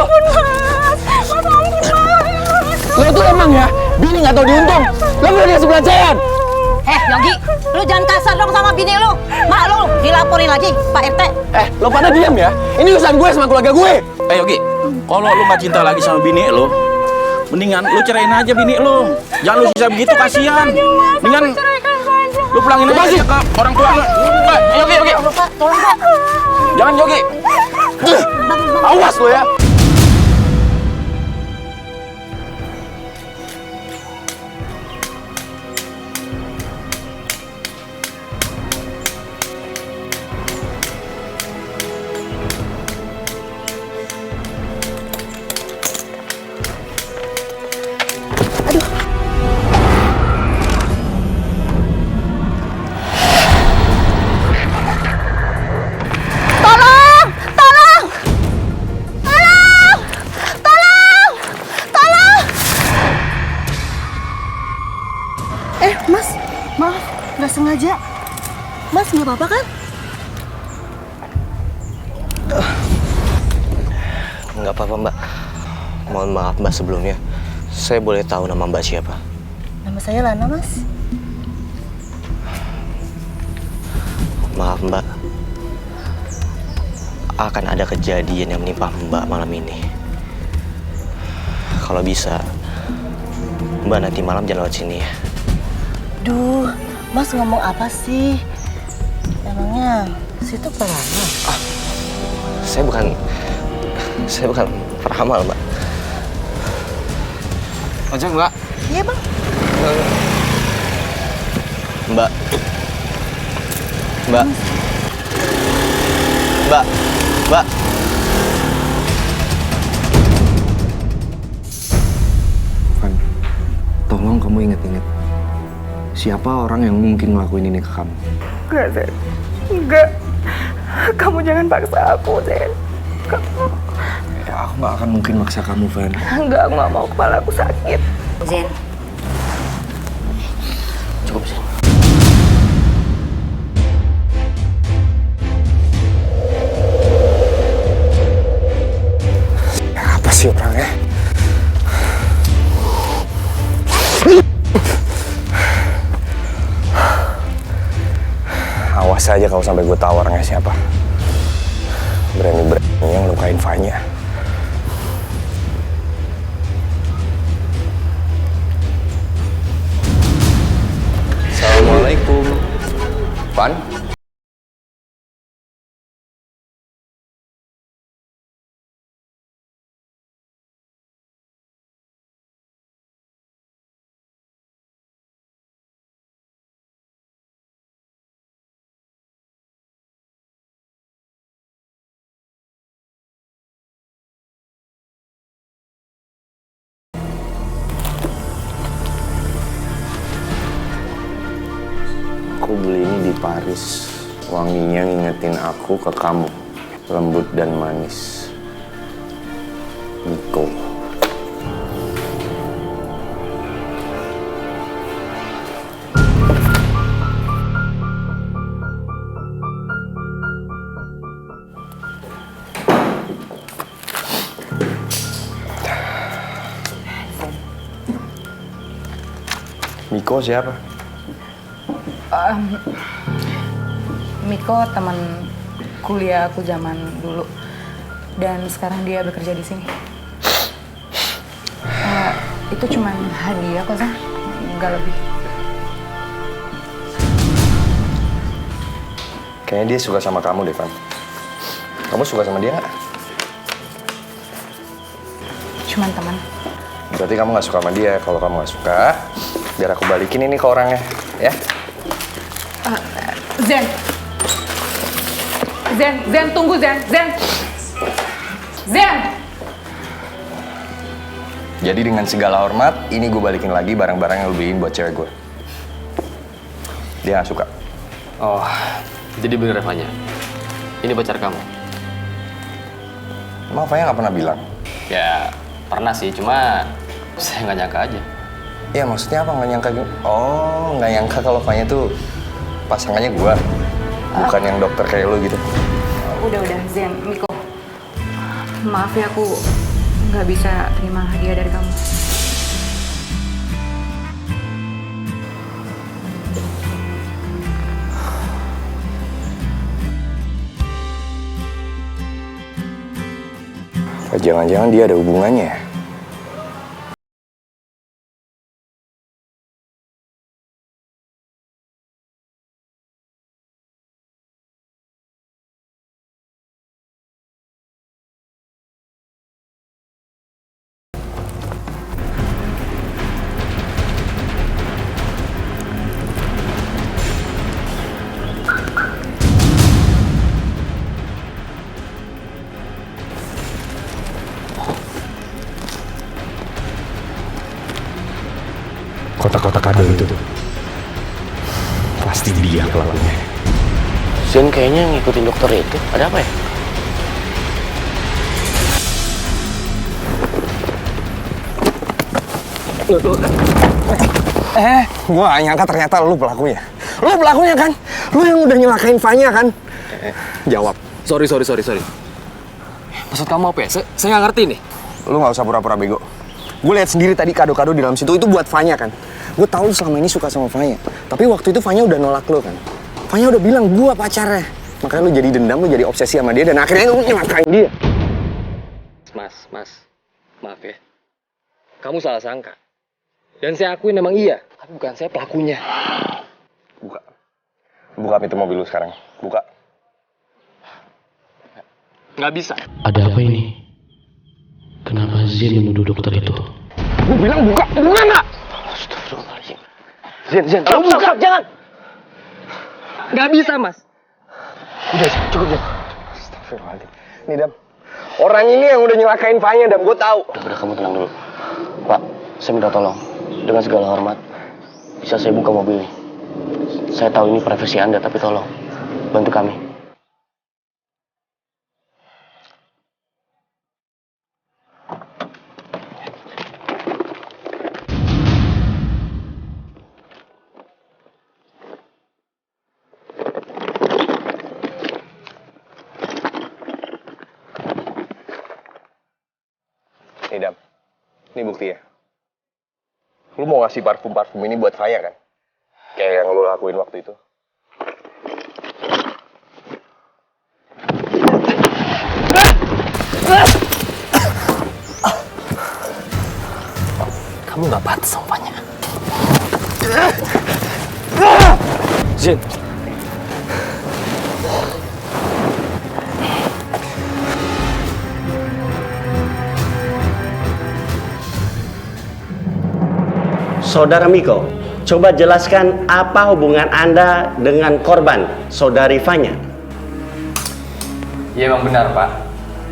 ampun mas. Mas ampun mas. Lo tuh emang ya, bini nggak tahu diuntung. Lo udah dikasih pelajaran. Yogi, lu jangan kasar dong sama bini lu. Mak lu dilaporin lagi, Pak RT. Lo pada diam ya. Ini urusan gue sama keluarga gue. Yogi, kalau lu nggak cinta lagi sama bini lu, mendingan lu ceraiin aja bini lu. Jangan lu sisa begitu, kasihan. Mendingan lu pulangin aja ke orang tua lu. Yogi. Tolong Pak. Jangan Yogi. Awas lo ya. Mas, maaf, nggak sengaja. Mas nggak apa-apa kan? Nggak apa-apa Mbak. Mohon maaf Mbak sebelumnya. Saya boleh tahu nama Mbak siapa? Nama saya Lana mas. Maaf Mbak. Akan ada kejadian yang menimpa Mbak malam ini. Kalau bisa, Mbak nanti malam jangan lewat sini ya. Duh, mas ngomong apa sih? Emangnya situ peramal? Saya bukan peramal Mbak. Ojek Mbak. Iya bang. Mbak. Van, tolong kamu inget-inget. Siapa orang yang mungkin ngelakuin ini ke kamu? Enggak, Zen. Enggak. Kamu jangan paksa aku, Zen. Kamu... Ya, aku nggak akan mungkin maksa kamu, Van. Enggak, aku nggak mau, kepala aku sakit. Zen. Cukup sih. Apa sih orangnya? Awas aja kalau sampai gue tahu orangnya siapa. Berani-beraninya ngelukain Vanya. Assalamualaikum. Van? Aku beli ini di Paris. Wanginya ngingetin aku ke kamu. Lembut dan manis. Miko. Miko siapa? Miko teman kuliah aku zaman dulu dan sekarang dia bekerja di sini. Itu cuman hadiah kok, San, nggak lebih. Kayaknya dia suka sama kamu, Devan. Kamu suka sama dia nggak? Cuman teman. Berarti kamu nggak suka sama dia. Kalau kamu nggak suka, biar aku balikin ini ke orangnya, ya? Zen, tunggu Zen. Jadi dengan segala hormat, ini gue balikin lagi barang-barang yang lu beliin buat cewek gue. Dia nggak suka. Oh, jadi bener Vanya. Ini pacar kamu? Emang Vanya nggak pernah bilang? Ya, pernah sih, cuma saya nggak nyangka aja. Iya, maksudnya apa nggak nyangka? Oh, nggak nyangka kalau Vanya tuh pasangannya gue. Bukan yang dokter kayak lu gitu. Udah Zen, Miko. Maaf ya, aku nggak bisa terima hadiah dari kamu. Apa jangan-jangan dia ada hubungannya? Kotak-kotak kado itu pasti dia pelakunya. Zen kayaknya ngikutin dokter itu. Ada apa ya? Gua gak nyangka ternyata lu pelakunya. Lu pelakunya kan? Lu yang udah nyelakain Fanya kan? Jawab. Sorry. Maksud kamu apa ya? Saya nggak ngerti nih. Lu gak usah pura-pura bego. Gue lihat sendiri tadi kado-kado di dalam situ itu buat Fanya kan. Gue tahu lu selama ini suka sama Fanya. Tapi waktu itu Fanya udah nolak lu kan. Fanya udah bilang gua pacarnya. Makanya lu jadi dendam, lu jadi obsesi sama dia dan akhirnya lu nyelakain dia. Mas. Maaf ya. Kamu salah sangka. Dan saya akuin memang iya. Tapi bukan saya pelakunya. Buka pintu mobil lu sekarang. Buka. Nggak bisa. Ada apa ini? Kenapa Zin menuduh dokter itu? Gue bilang buka nggak? Astagfirullahaladzim. Zen, lu buka. Jangan. Nggak bisa, Mas. Udah, cukup Zen. Astagfirullahaladzim. Nih Dam, orang ini yang udah nyelakain Fanya Dam, gue tahu. Udah, kamu tenang dulu. Pak, saya minta tolong. Dengan segala hormat, bisa saya buka mobil ini? Saya tahu ini privasi Anda, tapi tolong bantu kami. Nih Dam, ini bukti ya. Lu mau ngasih parfum ini buat Fanya kan? Kayak yang lu lakuin waktu itu. Kamu nggak pantas sama Fanya. Zin. Saudara Miko, coba jelaskan apa hubungan Anda dengan korban, Saudari Fanya? Iya emang benar, Pak.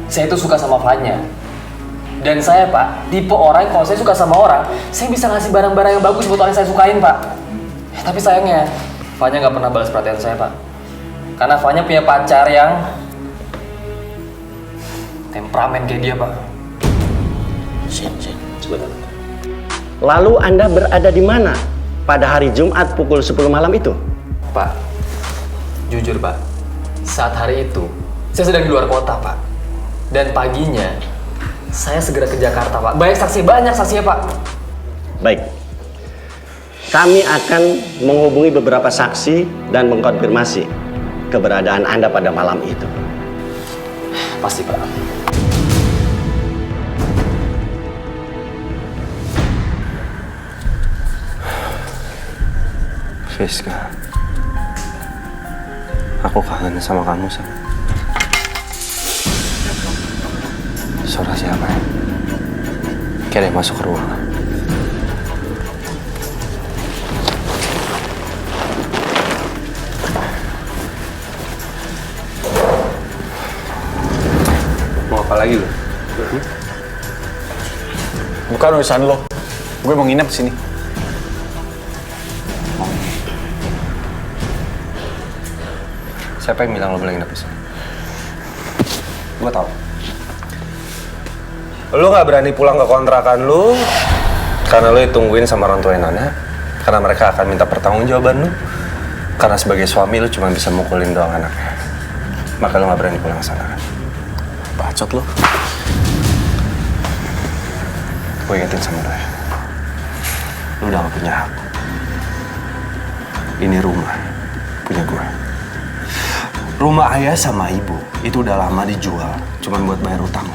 Saya itu suka sama Fanya. Dan saya, Pak, tipe orang kalau saya suka sama orang, saya bisa ngasih barang-barang yang bagus buat orang yang saya sukain, Pak. Tapi sayangnya, Fanya nggak pernah balas perhatian saya, Pak. Karena Fanya punya pacar yang temperamen kayak dia, Pak. Zin, sebentar. Lalu Anda berada di mana pada hari Jumat pukul 10 malam itu? Pak, jujur Pak, saat hari itu saya sedang di luar kota Pak. Dan paginya saya segera ke Jakarta Pak. Banyak saksinya Pak. Baik, kami akan menghubungi beberapa saksi dan mengkonfirmasi keberadaan Anda pada malam itu. Pasti Pak. Siska, aku kangen sama kamu, Sam. Suara siapa ya? Kayak ada yang masuk ke ruangan. Mau apa lagi lo? Bukan urusan lo. Gue mau nginep di sini. Siapa yang bilang lo boleh nginep di sini? Gue tau. Lo gak berani pulang ke kontrakan lo karena lo ditungguin sama orang tua Nana. Karena mereka akan minta pertanggungjawaban lo. Karena sebagai suami lo cuma bisa mukulin doang anaknya. Maka lo gak berani pulang ke sana kan? Bacot lo. gue ingetin sama lo ya. Lo udah gak punya hak. Ini rumah punya gue. Rumah ayah sama ibu itu udah lama dijual, cuman buat bayar utang.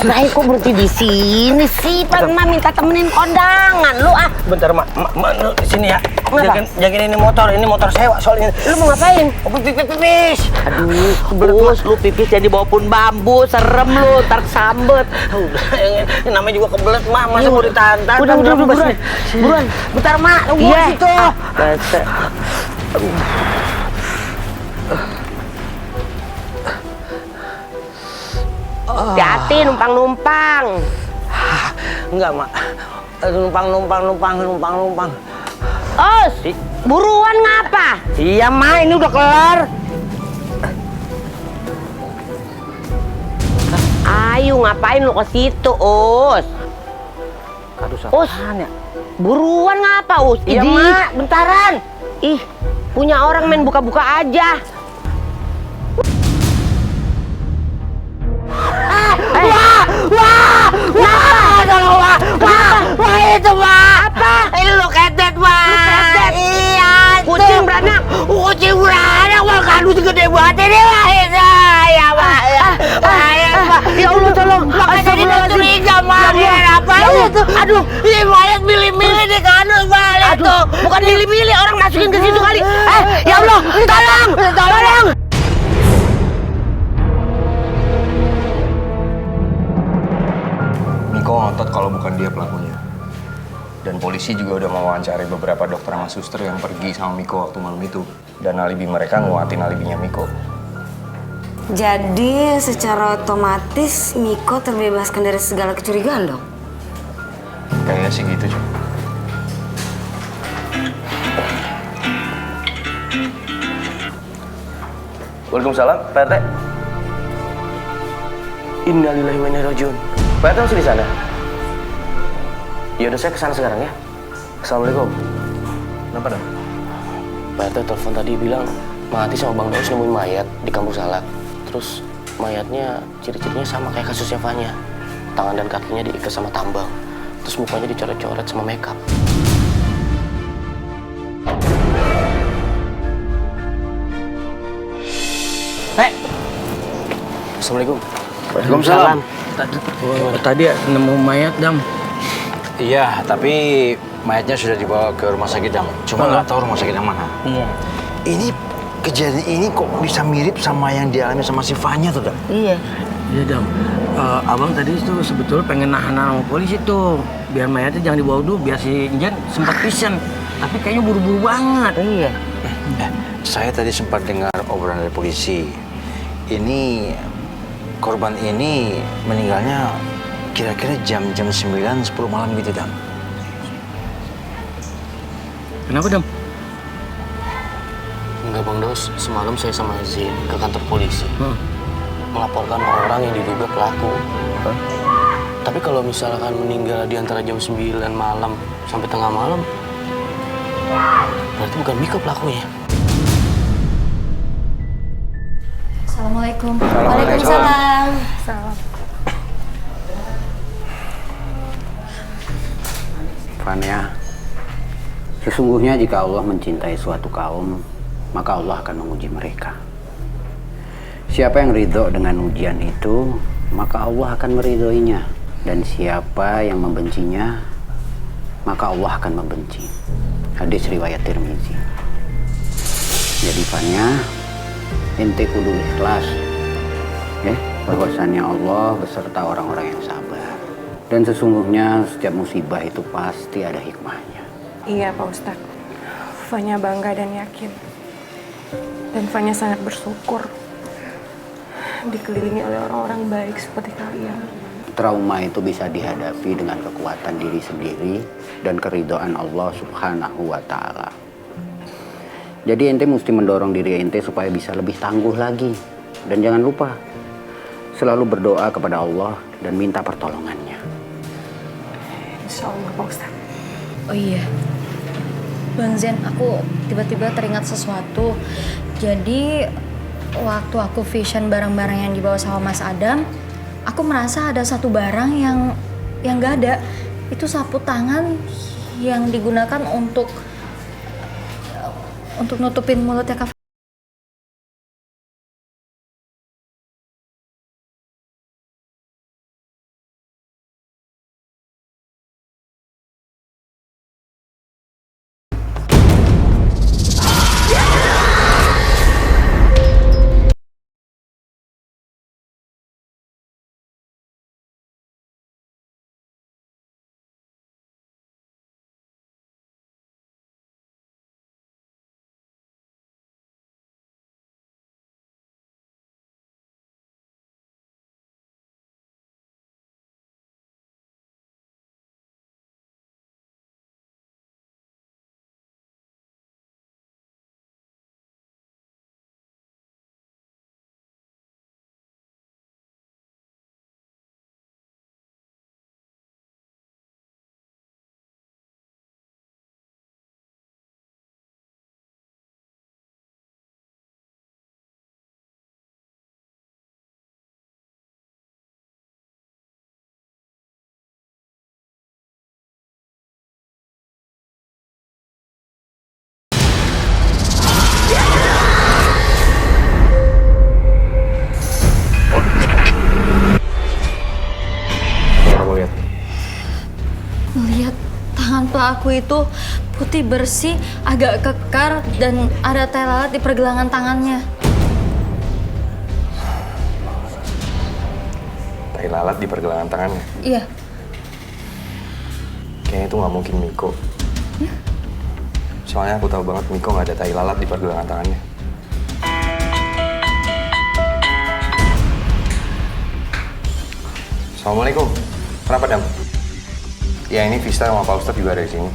Ngapain kok berhenti di sini sih? Pernah minta temenin kondangan lu ah. Bentar, Mak. Lu sini ya. Jagain ini motor sewa soalnya. Lu mau ngapain? Pipis. Aduh, kebelet lu pipis jadi bawapun bambu, serem lu, ntar sambet. Ini namanya juga kebelet, Mak. Masa mau ditahan-tahan? Udah, buruan. Bentar, Mak. Tunggu situ. Hati-hati numpang. Enggak, Mak. Numpang. Os, buruan ngapa? Iya, Mak, ini udah kelar. Ayo ngapain lu ke situ, Us? Us, buruan ngapa, Us? Iya, Mak, bentaran. Ih, punya orang main buka-buka aja. Wah, itu, Wah. Apa? Ini lu ketet, Wah. Iya, kucing beranak. Wah, kandung segede banget ini, Wah. Ya, Wah. Ya Allah, tolong. Makanya jadi curiga, Wah. Apa itu? Aduh, ini mayat milih-milih di kandung, Wah. Itu bukan milih-milih, orang masukin ke situ kali. Ya Allah, tolong. Miko ngotot kalau bukan dia pelakunya. Dan polisi juga udah mewawancari beberapa dokter sama suster yang pergi sama Miko waktu malam itu. Dan alibi mereka nguatin alibinya Miko. Jadi secara otomatis Miko terbebaskan dari segala kecurigaan dong? Kayaknya sih gitu, Cuk. Waalaikumsalam, Pak RT. Innalillahi wa inna ilaihi rajiun. Pak RT masih di sana? Ya udah, saya kesana sekarang ya. Assalamualaikum. Kenapa dong? Pak RT telepon tadi bilang Mahati sama Bang Daus nemuin mayat di kampung Salak. Terus mayatnya ciri-cirinya sama kayak kasusnya Fanya. Tangan dan kakinya diikat sama tambang. Terus mukanya dicoret-coret sama makeup. Assalamualaikum. Waalaikumsalam. Tadi nemu mayat, Dam. Iya, tapi mayatnya sudah dibawa ke rumah sakit, Dam. Cuma nggak tahu rumah sakit yang mana. Iya. Ini kejadian ini kok bisa mirip sama yang dialami sama si Fanya tuh, Dam? Iya, Dam. Abang tadi tuh sebetulnya pengen nahan sama polisi tuh. Biar mayatnya jangan dibawa dulu, biar si Injan sempat pisen. Tapi kayaknya buru-buru banget. Iya. Saya tadi sempat dengar obrolan dari polisi. Ini korban ini meninggalnya kira-kira jam-jam 9, 10 malam gitu, Dam. Kenapa, Dam? Enggak, Bang Daus. Semalam saya sama Zin ke kantor polisi. Melaporkan orang yang diduga pelaku. Tapi kalau misalkan meninggal di antara jam 9 malam sampai tengah malam, berarti bukan Miko pelakunya. Assalamualaikum. Waalaikumsalam. Salam. Fanya, sesungguhnya jika Allah mencintai suatu kaum, maka Allah akan menguji mereka. Siapa yang ridho dengan ujian itu, maka Allah akan meridhoinya. Dan siapa yang membencinya, maka Allah akan membenci. Hadis riwayat Tirmizi. Jadi Fanya, ente kudu ikhlas, ya, bahwasannya Allah beserta orang-orang yang sabar. Dan sesungguhnya setiap musibah itu pasti ada hikmahnya. Iya Pak Ustadz, Fanya bangga dan yakin. Dan Fanya sangat bersyukur dikelilingi oleh orang-orang baik seperti kalian. Trauma itu bisa dihadapi dengan kekuatan diri sendiri dan keridhaan Allah Subhanahu wa Ta'ala. Jadi ente mesti mendorong diri ente supaya bisa lebih tangguh lagi. Dan jangan lupa selalu berdoa kepada Allah dan minta pertolongannya. Insya Allah Pak Ustadz. Oh iya, Bang Zen, aku tiba-tiba teringat sesuatu. Jadi waktu aku vision barang-barang yang dibawa sama Mas Adam, aku merasa ada satu barang yang nggak ada. Itu sapu tangan yang digunakan untuk nutupin mulutnya Kak. Melihat tangan pelaku itu putih bersih, agak kekar, dan ada tai lalat di pergelangan tangannya. Tai lalat di pergelangan tangannya? Iya. Kayaknya itu nggak mungkin Miko. Soalnya aku tahu banget Miko nggak ada tai lalat di pergelangan tangannya. Assalamualaikum. Kenapa, Dam? Ya, ini Vista sama Pak Ustadz juga ada di sini.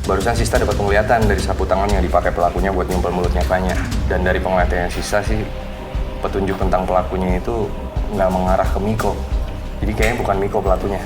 Barusan Sista dapat penglihatan dari sapu tangan yang dipakai pelakunya buat nyumpel mulutnya Fanya. Dan dari penglihatan Sista sih, petunjuk tentang pelakunya itu nggak mengarah ke Miko. Jadi kayaknya bukan Miko pelakunya.